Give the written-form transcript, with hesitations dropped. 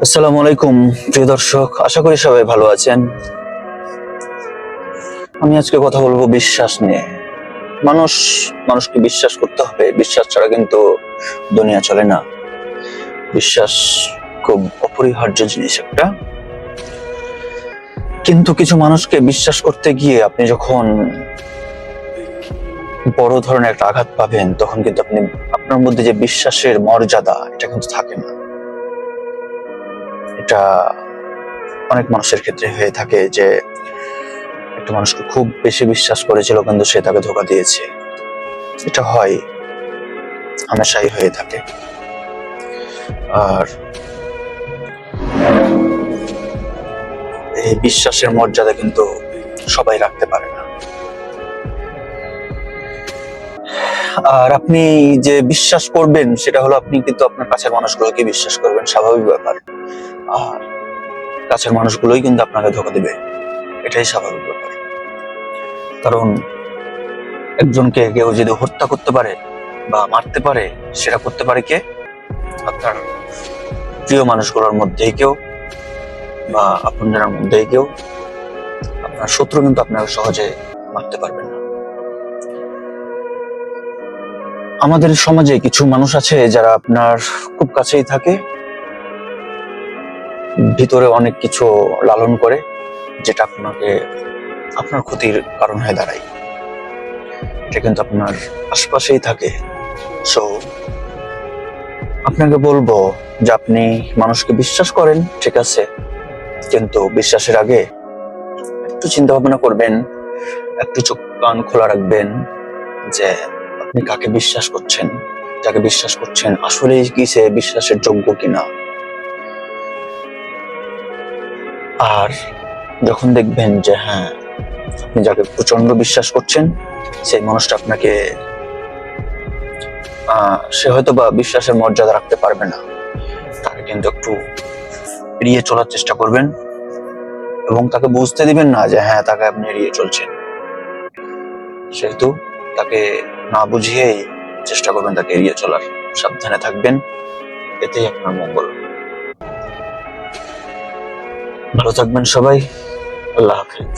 আসসালামু আলাইকুম প্রিয় দর্শক, আশা করি সবাই ভালো আছেন। আমি আজকে কথা বলবো বিশ্বাস নিয়ে। মানুষকে বিশ্বাস করতে হবে, বিশ্বাস ছাড়া কিন্তু দুনিয়া চলে না। বিশ্বাস খুব অপরিহার্য জিনিস একটা। কিন্তু কিছু মানুষকে বিশ্বাস করতে গিয়ে আপনি যখন বড় ধরনের একটা আঘাত পাবেন, তখন কিন্তু আপনার মধ্যে যে বিশ্বাসের মর্যাদা, এটা কিন্তু থাকে না। এটা অনেক মানুষের ক্ষেত্রে হয়ে থাকে যে একটা মানুষকে খুব বেশি বিশ্বাস করেছিল, কিন্তু সে তাকে ধোঁকা দিয়েছে। এটা হয়, হামেশাই হয়ে থাকে। আর এই বিশ্বাসের মর্যাদা কিন্তু সবাই রাখতে পারে না। আর আপনি যে বিশ্বাস করবেন, সেটা হলো আপনি কিন্তু আপনার কাছের মানুষগুলোকে বিশ্বাস করবেন, স্বাভাবিক ব্যাপার। আর কাছের মানুষগুলোই কিন্তু আপনাকে ধোঁকা দিবে, এটাই স্বাভাবিক ব্যাপার। কারণ একজনকে কেউ যদি হত্যা করতে পারে বা মারতে পারে, সেটা করতে পারে কে? আপনার প্রিয় মানুষগুলোর মধ্যেই কেউ, বা আপনজনের মধ্যেই কেউ। আপনার শত্রু কিন্তু আপনাকে সহজে মারতে পারবেন না। আমাদের সমাজে কিছু মানুষ আছে যারা আপনার খুব কাছেই থাকে, ভিতরে অনেক কিছু লালন করে, যেটা আপনার ক্ষতির কারণ হয়ে দাঁড়ায়। এটা কিন্তু আপনার আশপাশেই থাকে। সো আপনাকে বলবো যে আপনি মানুষকে বিশ্বাস করেন, ঠিক আছে, কিন্তু বিশ্বাসের আগে একটু চিন্তা ভাবনা করবেন, একটু চোখ কান খোলা রাখবেন যে আপনি কাকে বিশ্বাস করছেন, যাকে বিশ্বাস করছেন আসলে কি সে বিশ্বাসের যোগ্য কিনা। আর যখন দেখবেন যে হ্যাঁ, আপনি যাকে প্রচন্ড বিশ্বাস করছেন, সেই মানুষটা আপনাকে সে হয়তো বা বিশ্বাসের মর্যাদা রাখতে পারবে না, তাকে কিন্তু একটু এড়িয়ে চলার চেষ্টা করবেন, এবং তাকে বুঝতে দিবেন না যে হ্যাঁ, তাকে আপনি এড়িয়ে চলছেন। সেহেতু তাকে না বুঝিয়েই চেষ্টা করবেন তাকে এড়িয়ে চলার। সাবধানে থাকবেন, এতেই আপনার মঙ্গল। ভালো থাকবেন সবাই। আল্লাহ হাফেজ।